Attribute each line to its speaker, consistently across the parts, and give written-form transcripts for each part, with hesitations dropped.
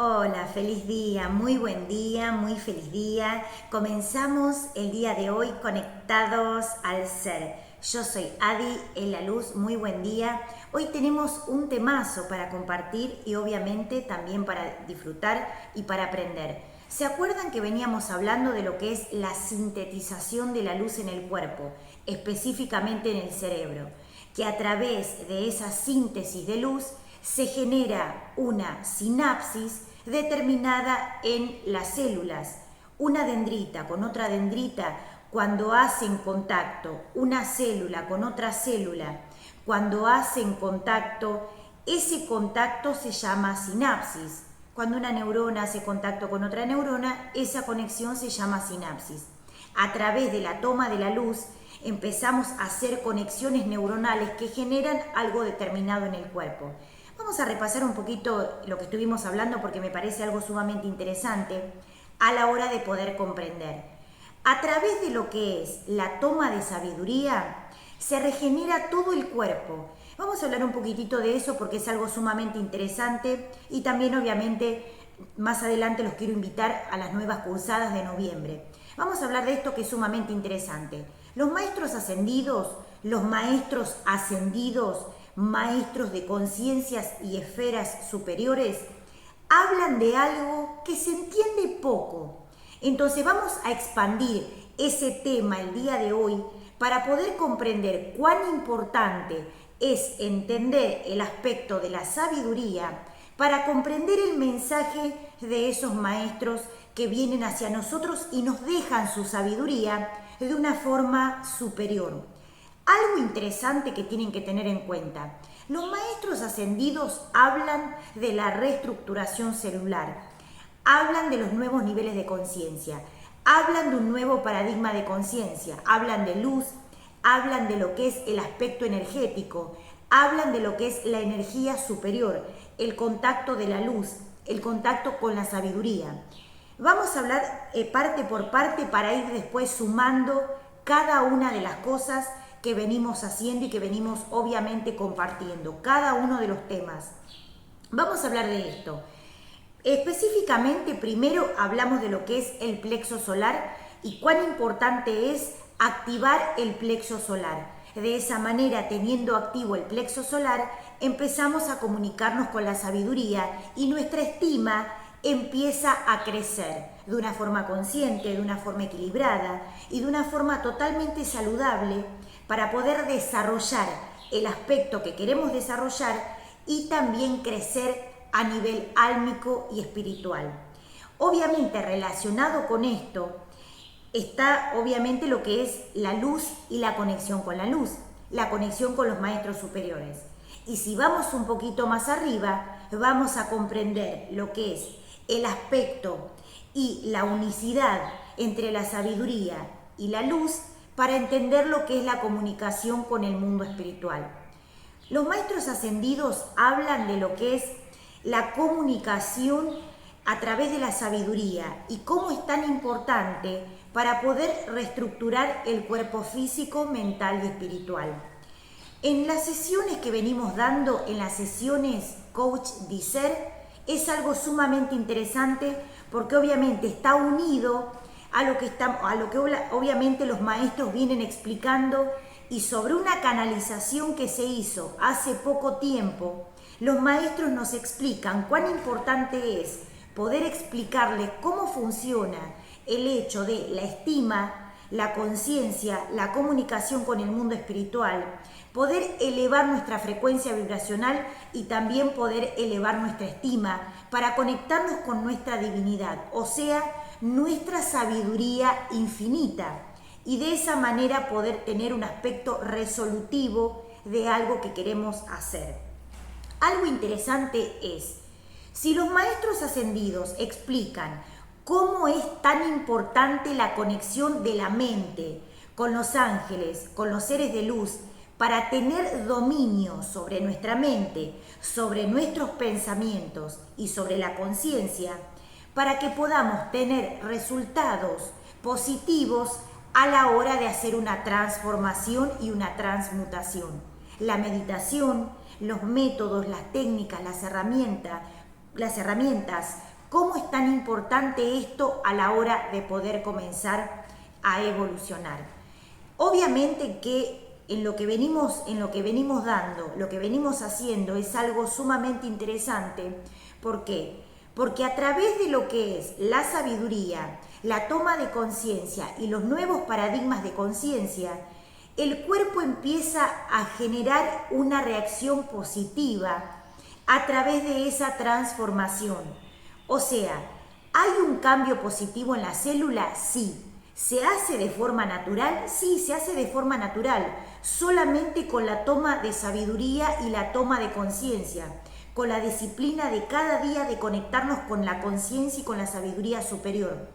Speaker 1: Hola, feliz día, muy buen día, muy feliz día. Comenzamos el día de hoy conectados al ser. Yo soy Adi, en la luz, muy buen día. Hoy tenemos un temazo para compartir y obviamente también para disfrutar y para aprender. ¿Se acuerdan que veníamos hablando de lo que es la sintetización de la luz en el cuerpo, específicamente en el cerebro? Que a través de esa síntesis de luz se genera una sinapsis determinada en las células. Una dendrita con otra dendrita, cuando hacen contacto una célula con otra célula, cuando hacen contacto, ese contacto se llama sinapsis. Cuando una neurona hace contacto con otra neurona, esa conexión se llama sinapsis. A través de la toma de la luz, empezamos a hacer conexiones neuronales que generan algo determinado en el cuerpo. Vamos a repasar un poquito lo que estuvimos hablando porque me parece algo sumamente interesante a la hora de poder comprender. A través de lo que es la toma de sabiduría, se regenera todo el cuerpo. Vamos a hablar un poquitito de eso porque es algo sumamente interesante y también obviamente más adelante los quiero invitar a las nuevas cursadas de noviembre. Vamos a hablar de esto que es sumamente interesante. Los maestros ascendidos, maestros de conciencias y esferas superiores, hablan de algo que se entiende poco. Entonces vamos a expandir ese tema el día de hoy para poder comprender cuán importante es entender el aspecto de la sabiduría para comprender el mensaje de esos maestros que vienen hacia nosotros y nos dejan su sabiduría de una forma superior. Algo interesante que tienen que tener en cuenta. Los maestros ascendidos hablan de la reestructuración celular, hablan de los nuevos niveles de conciencia, hablan de un nuevo paradigma de conciencia, hablan de luz, hablan de lo que es el aspecto energético, hablan de lo que es la energía superior, el contacto de la luz, el contacto con la sabiduría. Vamos a hablar parte por parte para ir después sumando cada una de las cosas que venimos haciendo y que venimos obviamente compartiendo, cada uno de los temas. Vamos a hablar de esto. Específicamente, primero hablamos de lo que es el plexo solar y cuán importante es activar el plexo solar. De esa manera, teniendo activo el plexo solar, empezamos a comunicarnos con la sabiduría y nuestra estima empieza a crecer de una forma consciente, de una forma equilibrada y de una forma totalmente saludable para poder desarrollar el aspecto que queremos desarrollar y también crecer a nivel álmico y espiritual. Obviamente relacionado con esto está obviamente lo que es la luz y la conexión con la luz, la conexión con los maestros superiores. Y si vamos un poquito más arriba, vamos a comprender lo que es el aspecto y la unicidad entre la sabiduría y la luz para entender lo que es la comunicación con el mundo espiritual. Los maestros ascendidos hablan de lo que es la comunicación a través de la sabiduría y cómo es tan importante para poder reestructurar el cuerpo físico, mental y espiritual. En las sesiones que venimos dando, en las sesiones Coach Ser, es algo sumamente interesante porque obviamente está unido a lo que obviamente los maestros vienen explicando y sobre una canalización que se hizo hace poco tiempo, los maestros nos explican cuán importante es poder explicarles cómo funciona el hecho de la estima, la conciencia, la comunicación con el mundo espiritual, poder elevar nuestra frecuencia vibracional y también poder elevar nuestra estima para conectarnos con nuestra divinidad, o sea, nuestra sabiduría infinita, y de esa manera poder tener un aspecto resolutivo de algo que queremos hacer. Algo interesante es, si los maestros ascendidos explican cómo es tan importante la conexión de la mente con los ángeles, con los seres de luz, para tener dominio sobre nuestra mente, sobre nuestros pensamientos y sobre la conciencia, para que podamos tener resultados positivos a la hora de hacer una transformación y una transmutación. La meditación, los métodos, las técnicas, las herramientas ¿Cómo es tan importante esto a la hora de poder comenzar a evolucionar? Obviamente que en lo que venimos dando, lo que venimos haciendo es algo sumamente interesante. ¿Por qué? Porque a través de lo que es la sabiduría, la toma de conciencia y los nuevos paradigmas de conciencia, el cuerpo empieza a generar una reacción positiva a través de esa transformación. O sea, ¿hay un cambio positivo en la célula? Sí. ¿Se hace de forma natural? Sí, se hace de forma natural, solamente con la toma de sabiduría y la toma de conciencia, con la disciplina de cada día de conectarnos con la conciencia y con la sabiduría superior.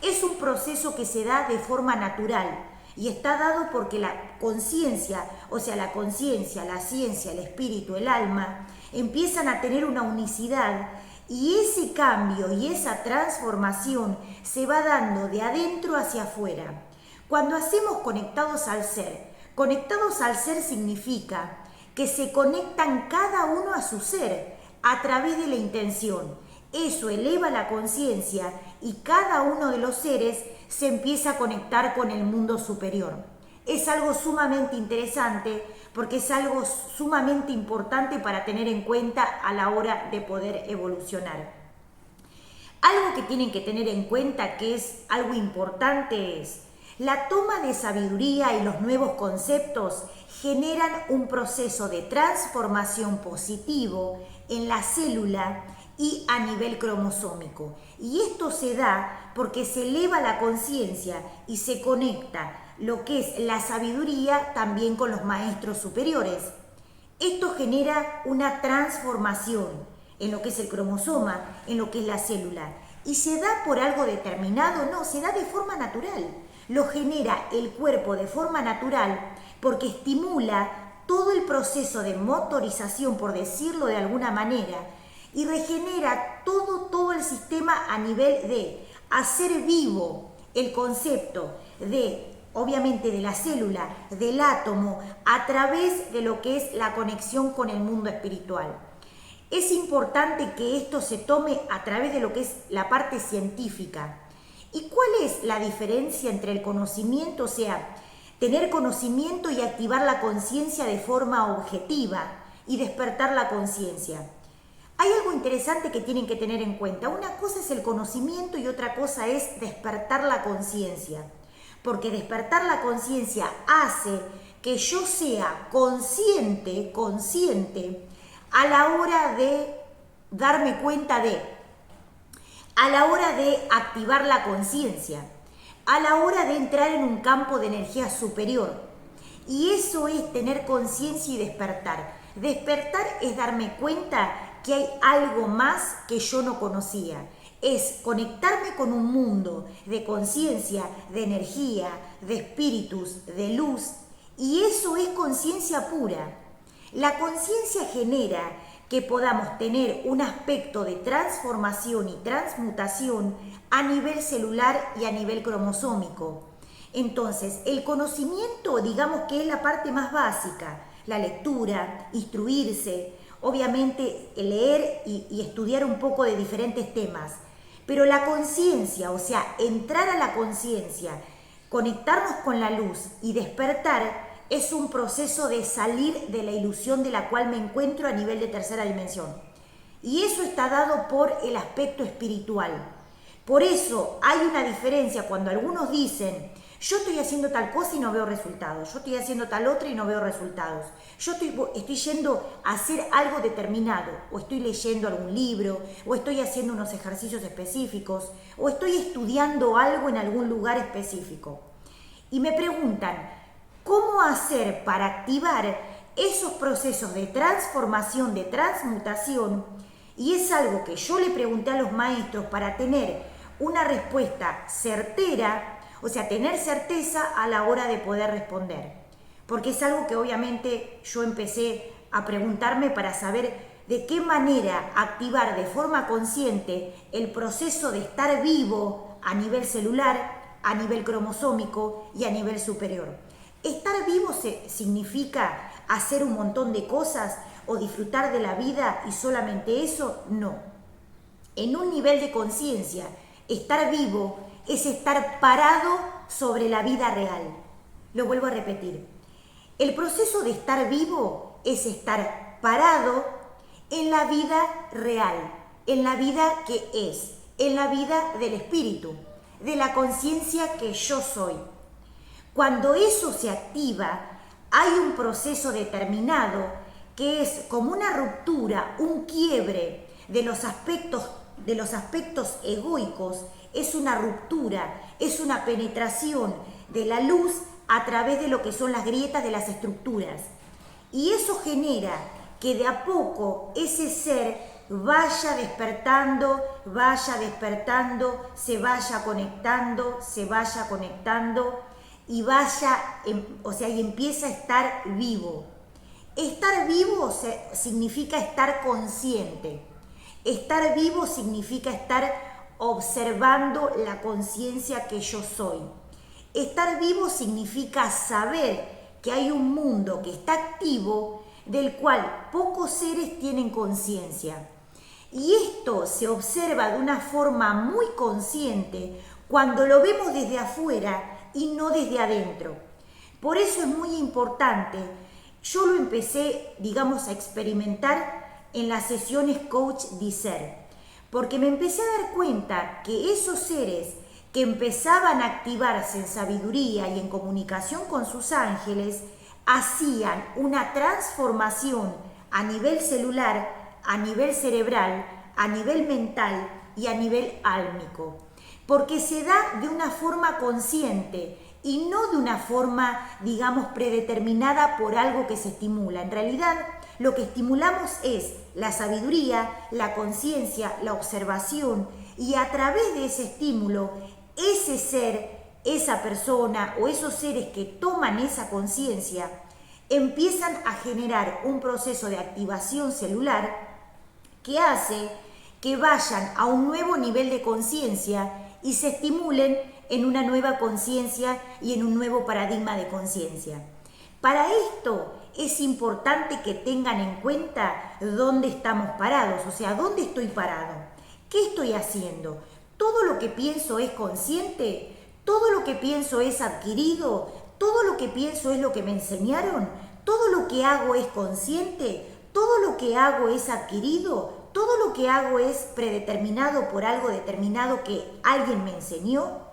Speaker 1: Es un proceso que se da de forma natural y está dado porque la conciencia, o sea, la conciencia, la ciencia, el espíritu, el alma, empiezan a tener una unicidad. Y ese cambio y esa transformación se va dando de adentro hacia afuera. Cuando hacemos conectados al ser significa que se conectan cada uno a su ser a través de la intención. Eso eleva la conciencia y cada uno de los seres se empieza a conectar con el mundo superior. Es algo sumamente interesante porque es algo sumamente importante para tener en cuenta a la hora de poder evolucionar. Algo que tienen que tener en cuenta, que es algo importante, es la toma de sabiduría y los nuevos conceptos generan un proceso de transformación positivo en la célula y a nivel cromosómico. Y esto se da porque se eleva la conciencia y se conecta lo que es la sabiduría también con los maestros superiores. Esto genera una transformación en lo que es el cromosoma, en lo que es la célula. ¿Y se da por algo determinado? No, se da de forma natural. Lo genera el cuerpo de forma natural porque estimula todo el proceso de motorización, por decirlo de alguna manera, y regenera todo el sistema a nivel de hacer vivo el concepto de, obviamente, de la célula, del átomo, a través de lo que es la conexión con el mundo espiritual. Es importante que esto se tome a través de lo que es la parte científica. ¿Y cuál es la diferencia entre el conocimiento, o sea, tener conocimiento y activar la conciencia de forma objetiva y despertar la conciencia? Hay algo interesante que tienen que tener en cuenta. Una cosa es el conocimiento y otra cosa es despertar la conciencia. Porque despertar la conciencia hace que yo sea consciente a la hora de darme cuenta a la hora de activar la conciencia, a la hora de entrar en un campo de energía superior. Y eso es tener conciencia y despertar. Despertar es darme cuenta que hay algo más que yo no conocía. Es conectarme con un mundo de conciencia, de energía, de espíritus, de luz. Y eso es conciencia pura. La conciencia genera que podamos tener un aspecto de transformación y transmutación a nivel celular y a nivel cromosómico. Entonces, el conocimiento, digamos que es la parte más básica, la lectura, instruirse, obviamente leer y estudiar un poco de diferentes temas. Pero la conciencia, o sea, entrar a la conciencia, conectarnos con la luz y despertar, es un proceso de salir de la ilusión de la cual me encuentro a nivel de tercera dimensión. Y eso está dado por el aspecto espiritual. Por eso hay una diferencia cuando algunos dicen, yo estoy haciendo tal cosa y no veo resultados, yo estoy haciendo tal otra y no veo resultados, yo estoy yendo a hacer algo determinado, o estoy leyendo algún libro, o estoy haciendo unos ejercicios específicos, o estoy estudiando algo en algún lugar específico. Y me preguntan, ¿cómo hacer para activar esos procesos de transformación, de transmutación? Y es algo que yo le pregunté a los maestros para tener una respuesta certera, o sea, tener certeza a la hora de poder responder. Porque es algo que obviamente yo empecé a preguntarme para saber de qué manera activar de forma consciente el proceso de estar vivo a nivel celular, a nivel cromosómico y a nivel superior. ¿Estar vivo significa hacer un montón de cosas o disfrutar de la vida y solamente eso? No. en un nivel de conciencia. Estar vivo es estar parado sobre la vida real. Lo vuelvo a repetir. El proceso de estar vivo es estar parado en la vida real, en la vida que es, en la vida del espíritu, de la conciencia que yo soy. Cuando eso se activa, hay un proceso determinado que es como una ruptura, un quiebre de los aspectos egoicos, es una ruptura, es una penetración de la luz a través de lo que son las grietas de las estructuras. Y eso genera que de a poco ese ser vaya despertando, se vaya conectando y y empieza a estar vivo. Estar vivo significa estar consciente. Estar vivo significa estar observando la conciencia que yo soy. Estar vivo significa saber que hay un mundo que está activo, del cual pocos seres tienen conciencia. Y esto se observa de una forma muy consciente cuando lo vemos desde afuera y no desde adentro. Por eso es muy importante. Yo lo empecé, a experimentar en las sesiones Coach Diser, porque me empecé a dar cuenta que esos seres que empezaban a activarse en sabiduría y en comunicación con sus ángeles, hacían una transformación a nivel celular, a nivel cerebral, a nivel mental y a nivel álmico, porque se da de una forma consciente y no de una forma, predeterminada por algo que se estimula. En realidad, lo que estimulamos es la sabiduría, la conciencia, la observación, y a través de ese estímulo, ese ser, esa persona o esos seres que toman esa conciencia empiezan a generar un proceso de activación celular que hace que vayan a un nuevo nivel de conciencia y se estimulen en una nueva conciencia y en un nuevo paradigma de conciencia. Para esto es importante que tengan en cuenta dónde estamos parados, o sea, dónde estoy parado, qué estoy haciendo. ¿Todo lo que pienso es consciente? ¿Todo lo que pienso es adquirido? ¿Todo lo que pienso es lo que me enseñaron? ¿Todo lo que hago es consciente? ¿Todo lo que hago es adquirido? ¿Todo lo que hago es predeterminado por algo determinado que alguien me enseñó?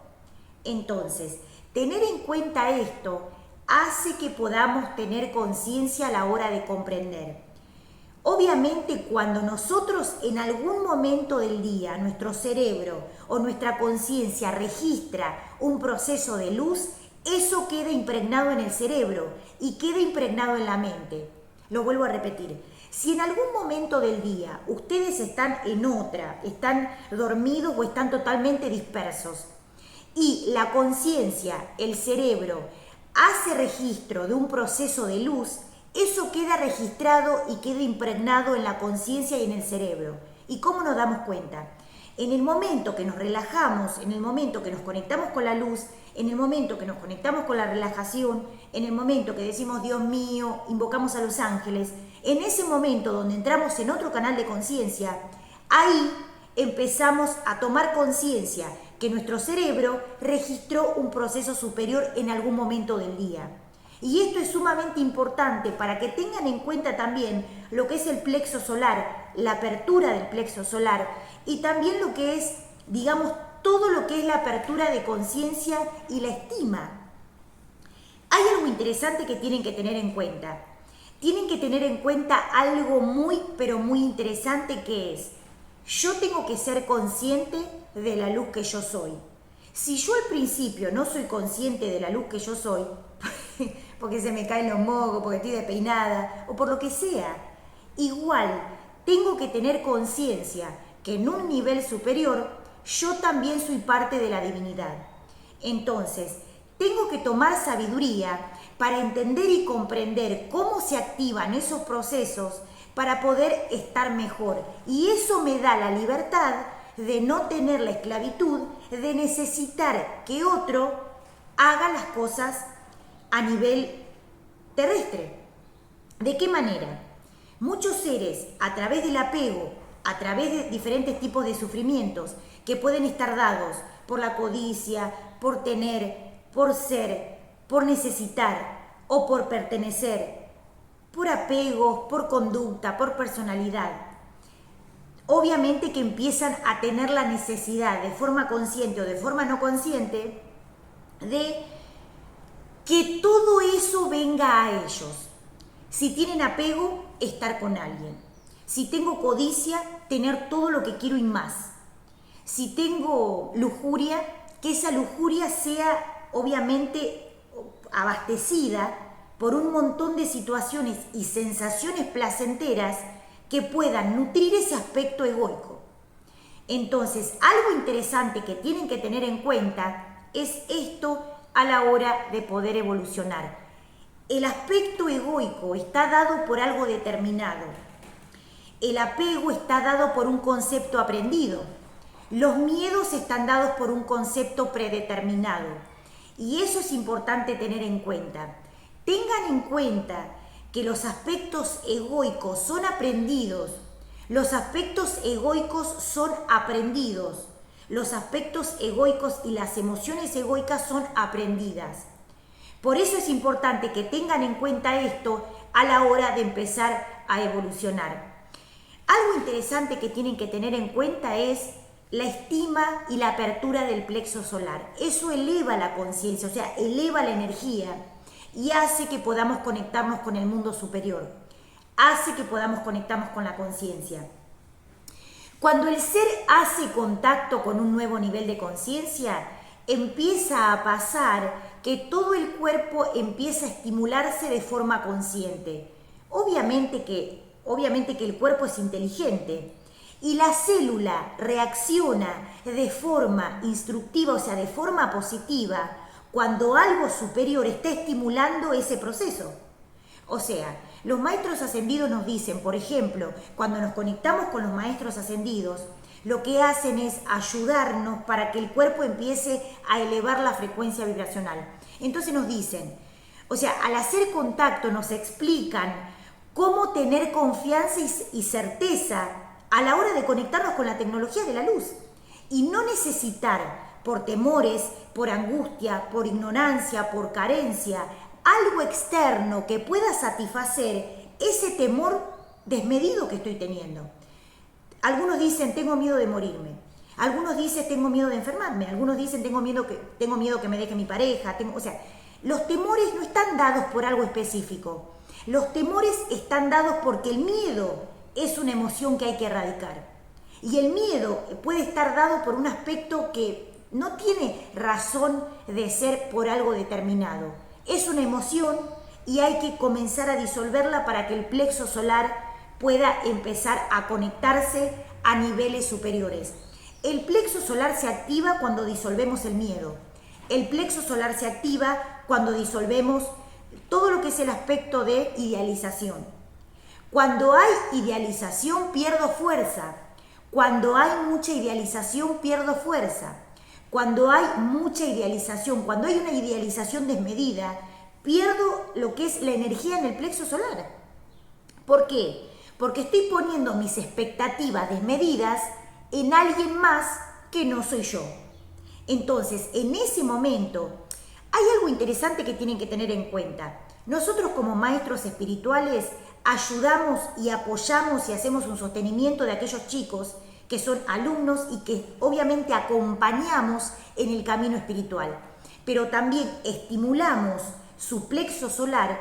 Speaker 1: Entonces, tener en cuenta esto hace que podamos tener conciencia a la hora de comprender. Obviamente, cuando nosotros en algún momento del día, nuestro cerebro o nuestra conciencia registra un proceso de luz, eso queda impregnado en el cerebro y queda impregnado en la mente. Lo vuelvo a repetir. Si en algún momento del día ustedes están en otra, están dormidos o están totalmente dispersos, y la conciencia, el cerebro, hace registro de un proceso de luz, eso queda registrado y queda impregnado en la conciencia y en el cerebro. ¿Y cómo nos damos cuenta? En el momento que nos relajamos, en el momento que nos conectamos con la luz, en el momento que nos conectamos con la relajación, en el momento que decimos Dios mío, invocamos a los ángeles, en ese momento donde entramos en otro canal de conciencia, ahí empezamos a tomar conciencia que nuestro cerebro registró un proceso superior en algún momento del día. Y esto es sumamente importante para que tengan en cuenta también lo que es el plexo solar, la apertura del plexo solar y también lo que es, todo lo que es la apertura de conciencia y la estima. Hay algo interesante que tienen que tener en cuenta. Tienen que tener en cuenta algo muy, pero muy interesante que es, yo tengo que ser consciente de la luz que yo soy. Si yo al principio no soy consciente de la luz que yo soy, porque se me caen los mocos, porque estoy despeinada, o por lo que sea, igual tengo que tener conciencia que en un nivel superior yo también soy parte de la divinidad. Entonces, tengo que tomar sabiduría para entender y comprender cómo se activan esos procesos para poder estar mejor. Y eso me da la libertad de no tener la esclavitud de necesitar que otro haga las cosas a nivel terrestre. ¿De qué manera? Muchos seres, a través del apego a través de diferentes tipos de sufrimientos que pueden estar dados por la codicia, por tener, por ser, por necesitar o por pertenecer, por apegos, por conducta, por personalidad. Obviamente que empiezan a tener la necesidad de forma consciente o de forma no consciente de que todo eso venga a ellos. Si tienen apego, estar con alguien. Si tengo codicia, tener todo lo que quiero y más. Si tengo lujuria, que esa lujuria sea obviamente abastecida por un montón de situaciones y sensaciones placenteras que puedan nutrir ese aspecto egoico. Entonces, algo interesante que tienen que tener en cuenta es esto a la hora de poder evolucionar. El aspecto egoico está dado por algo determinado. El apego está dado por un concepto aprendido. Los miedos están dados por un concepto predeterminado. Y eso es importante tener en cuenta. Tengan en cuenta que los aspectos egoicos son aprendidos. Los aspectos egoicos son aprendidos. Los aspectos egoicos y las emociones egoicas son aprendidas. Por eso es importante que tengan en cuenta esto a la hora de empezar a evolucionar. Algo interesante que tienen que tener en cuenta es la estima y la apertura del plexo solar. Eso eleva la conciencia, o sea, eleva la energía y hace que podamos conectarnos con el mundo superior. Hace que podamos conectarnos con la conciencia. Cuando el ser hace contacto con un nuevo nivel de conciencia, empieza a pasar que todo el cuerpo empieza a estimularse de forma consciente. Obviamente que el cuerpo es inteligente y la célula reacciona de forma instructiva, o sea, de forma positiva, cuando algo superior está estimulando ese proceso. O sea, los maestros ascendidos nos dicen, por ejemplo, cuando nos conectamos con los maestros ascendidos, lo que hacen es ayudarnos para que el cuerpo empiece a elevar la frecuencia vibracional. Entonces nos dicen, o sea, al hacer contacto nos explican cómo tener confianza y certeza a la hora de conectarnos con la tecnología de la luz y no necesitar por temores, por angustia, por ignorancia, por carencia, algo externo que pueda satisfacer ese temor desmedido que estoy teniendo. Algunos dicen, tengo miedo de morirme. Algunos dicen, tengo miedo de enfermarme. Algunos dicen, tengo miedo que me deje mi pareja. O sea, los temores no están dados por algo específico. Los temores están dados porque el miedo es una emoción que hay que erradicar. Y el miedo puede estar dado por un aspecto que no tiene razón de ser por algo determinado. Es una emoción y hay que comenzar a disolverla para que el plexo solar pueda empezar a conectarse a niveles superiores. El plexo solar se activa cuando disolvemos el miedo. El plexo solar se activa cuando disolvemos todo lo que es el aspecto de idealización. Cuando hay idealización pierdo fuerza. Cuando hay mucha idealización pierdo fuerza. Cuando hay mucha idealización, cuando hay una idealización desmedida, pierdo lo que es la energía en el plexo solar. ¿Por qué? Porque estoy poniendo mis expectativas desmedidas en alguien más que no soy yo. Entonces, en ese momento, hay algo interesante que tienen que tener en cuenta. Nosotros como maestros espirituales ayudamos y apoyamos y hacemos un sostenimiento de aquellos chicos que son alumnos y que obviamente acompañamos en el camino espiritual. Pero también estimulamos su plexo solar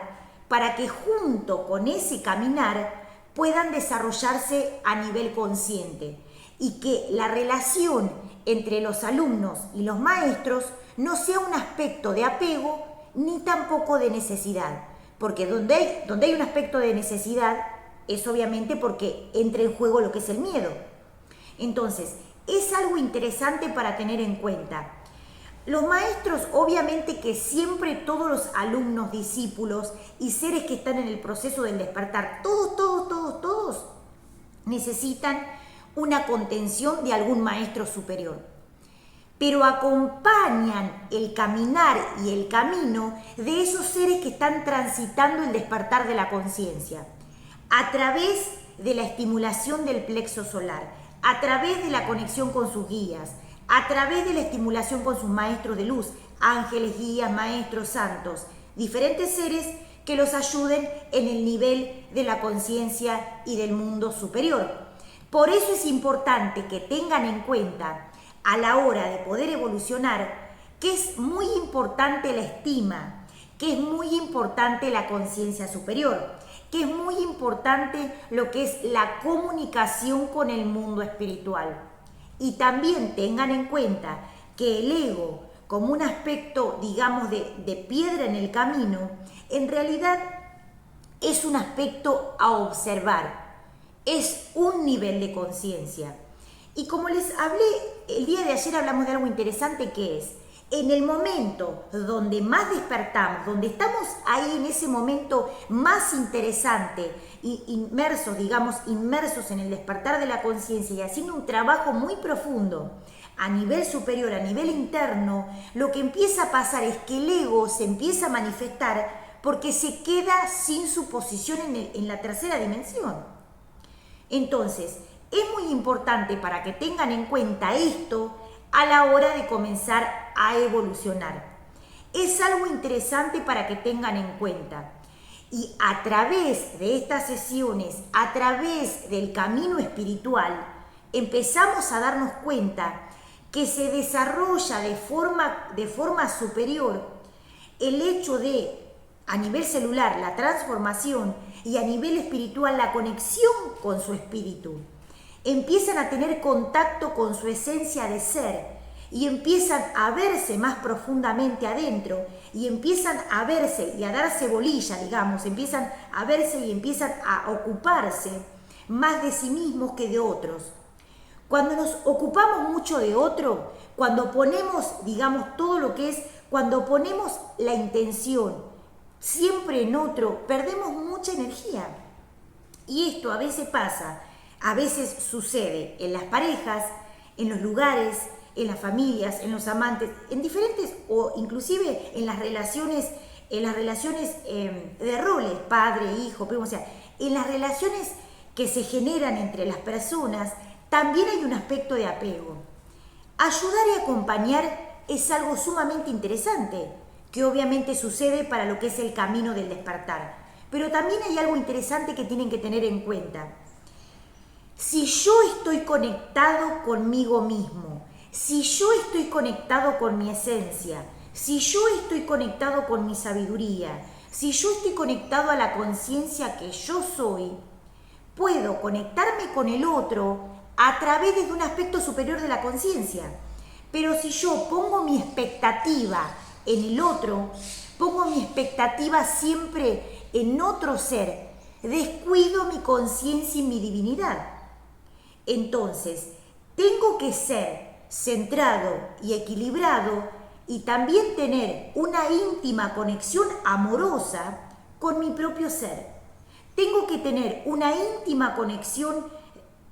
Speaker 1: para que junto con ese caminar puedan desarrollarse a nivel consciente y que la relación entre los alumnos y los maestros no sea un aspecto de apego ni tampoco de necesidad, porque donde hay un aspecto de necesidad es obviamente porque entra en juego lo que es el miedo. Entonces, es algo interesante para tener en cuenta. Los maestros, obviamente que siempre todos los alumnos, discípulos y seres que están en el proceso del despertar, todos necesitan una contención de algún maestro superior. Pero acompañan el caminar y el camino de esos seres que están transitando el despertar de la conciencia a través de la estimulación del plexo solar, a través de la conexión con sus guías, a través de la estimulación con sus maestros de luz, ángeles, guías, maestros, santos, diferentes seres que los ayuden en el nivel de la conciencia y del mundo superior. Por eso es importante que tengan en cuenta a la hora de poder evolucionar que es muy importante la estima, que es muy importante la conciencia superior, que es muy importante lo que es la comunicación con el mundo espiritual. Y también tengan en cuenta que el ego, como un aspecto, digamos, de piedra en el camino, en realidad es un aspecto a observar, es un nivel de conciencia. Y como les hablé, el día de ayer hablamos de algo interesante que es, en el momento donde más despertamos, donde estamos ahí en ese momento más interesante, inmersos en el despertar de la conciencia y haciendo un trabajo muy profundo a nivel superior, a nivel interno, lo que empieza a pasar es que el ego se empieza a manifestar porque se queda sin su posición en la tercera dimensión. Entonces, es muy importante para que tengan en cuenta esto a la hora de comenzar a evolucionar. Es algo interesante para que tengan en cuenta. Y a través de estas sesiones, a través del camino espiritual, empezamos a darnos cuenta que se desarrolla de forma superior el hecho de, a nivel celular, la transformación y a nivel espiritual, la conexión con su espíritu. Empiezan a tener contacto con su esencia de ser y empiezan a verse más profundamente adentro y empiezan a verse y a darse bolilla, digamos, empiezan a verse y empiezan a ocuparse más de sí mismos que de otros. Cuando nos ocupamos mucho de otro, cuando ponemos, digamos, todo lo que es, cuando ponemos la intención siempre en otro, perdemos mucha energía. Y esto a veces pasa, a veces sucede en las parejas, en los lugares, en las familias, en los amantes, en diferentes o inclusive en las relaciones de roles, padre, hijo, primo, o sea, en las relaciones que se generan entre las personas, también hay un aspecto de apego. Ayudar y acompañar es algo sumamente interesante, que obviamente sucede para lo que es el camino del despertar. Pero también hay algo interesante que tienen que tener en cuenta. Si yo estoy conectado conmigo mismo, si yo estoy conectado con mi esencia, si yo estoy conectado con mi sabiduría, si yo estoy conectado a la conciencia que yo soy, puedo conectarme con el otro a través de un aspecto superior de la conciencia. Pero si yo pongo mi expectativa en el otro, pongo mi expectativa siempre en otro ser, descuido mi conciencia y mi divinidad. Entonces, tengo que ser centrado y equilibrado y también tener una íntima conexión amorosa con mi propio ser. Tengo que tener una íntima conexión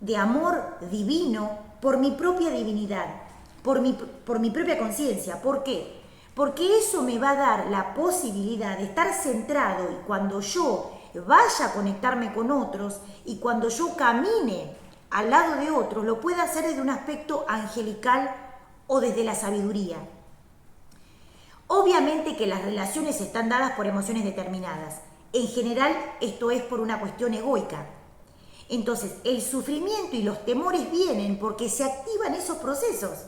Speaker 1: de amor divino por mi propia divinidad, por mi propia conciencia. ¿Por qué? Porque eso me va a dar la posibilidad de estar centrado y cuando yo vaya a conectarme con otros y cuando yo camine al lado de otros, lo pueda hacer desde un aspecto angelical o desde la sabiduría. Obviamente que las relaciones están dadas por emociones determinadas. En general, esto es por una cuestión egoica. Entonces, el sufrimiento y los temores vienen porque se activan esos procesos.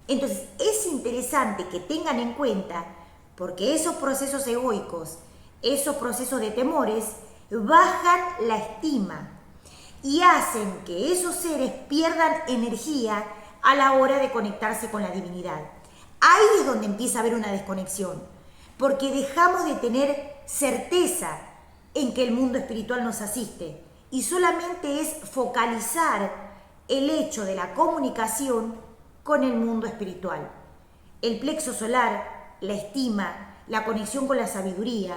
Speaker 1: Entonces, es interesante que tengan en cuenta, porque esos procesos egoicos, esos procesos de temores, bajan la estima y hacen que esos seres pierdan energía a la hora de conectarse con la divinidad. Ahí es donde empieza a haber una desconexión, porque dejamos de tener certeza en que el mundo espiritual nos asiste y solamente es focalizar el hecho de la comunicación con el mundo espiritual. El plexo solar, la estima, la conexión con la sabiduría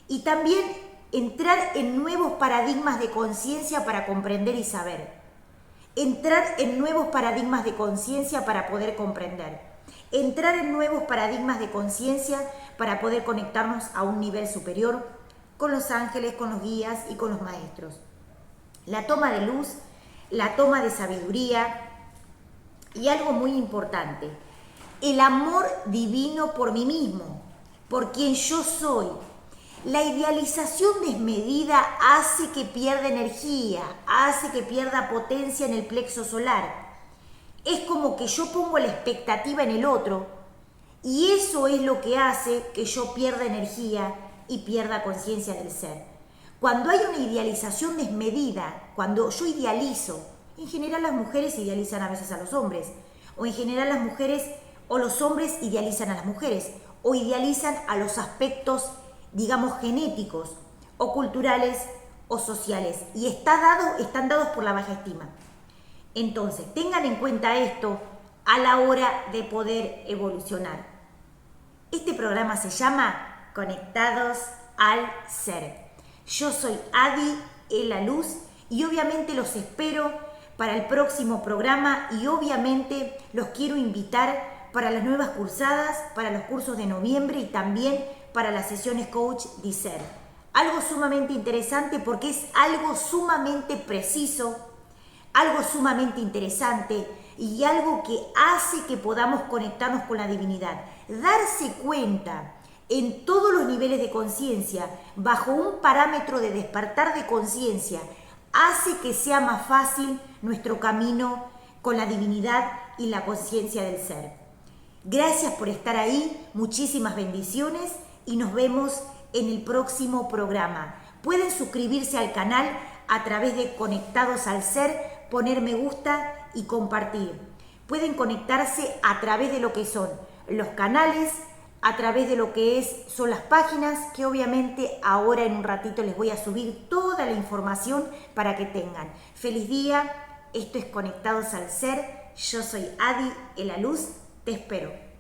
Speaker 1: y también entrar en nuevos paradigmas de conciencia para comprender y saber. Entrar en nuevos paradigmas de conciencia para poder comprender. Entrar en nuevos paradigmas de conciencia para poder conectarnos a un nivel superior con los ángeles, con los guías y con los maestros. la toma de luz, la toma de sabiduría y algo muy importante, el amor divino por mí mismo, por quien yo soy. La idealización desmedida hace que pierda energía, hace que pierda potencia en el plexo solar. Es como que yo pongo la expectativa en el otro y eso es lo que hace que yo pierda energía y pierda conciencia del ser. Cuando hay una idealización desmedida, cuando yo idealizo, en general las mujeres idealizan a veces a los hombres, o en general las mujeres o los hombres idealizan a las mujeres, o idealizan a los aspectos, digamos, genéticos, o culturales, o sociales, y están dados por la baja estima. Entonces, tengan en cuenta esto a la hora de poder evolucionar. Este programa se llama Conectados al Ser. Yo soy Adi La Luz y obviamente los espero para el próximo programa y obviamente los quiero invitar para las nuevas cursadas, para los cursos de noviembre y también para las sesiones Coach Discer. Algo sumamente interesante porque es algo sumamente preciso, algo sumamente interesante y algo que hace que podamos conectarnos con la divinidad. Darse cuenta en todos los niveles de conciencia, bajo un parámetro de despertar de conciencia, hace que sea más fácil nuestro camino con la divinidad y la conciencia del ser. Gracias por estar ahí, muchísimas bendiciones y nos vemos en el próximo programa. Pueden suscribirse al canal a través de Conectados al Ser, poner me gusta y compartir. Pueden conectarse a través de lo que son los canales, a través de lo que son las páginas, que obviamente ahora en un ratito les voy a subir toda la información para que tengan. Feliz día, esto es Conectados al Ser, yo soy Adi La Luz, te espero.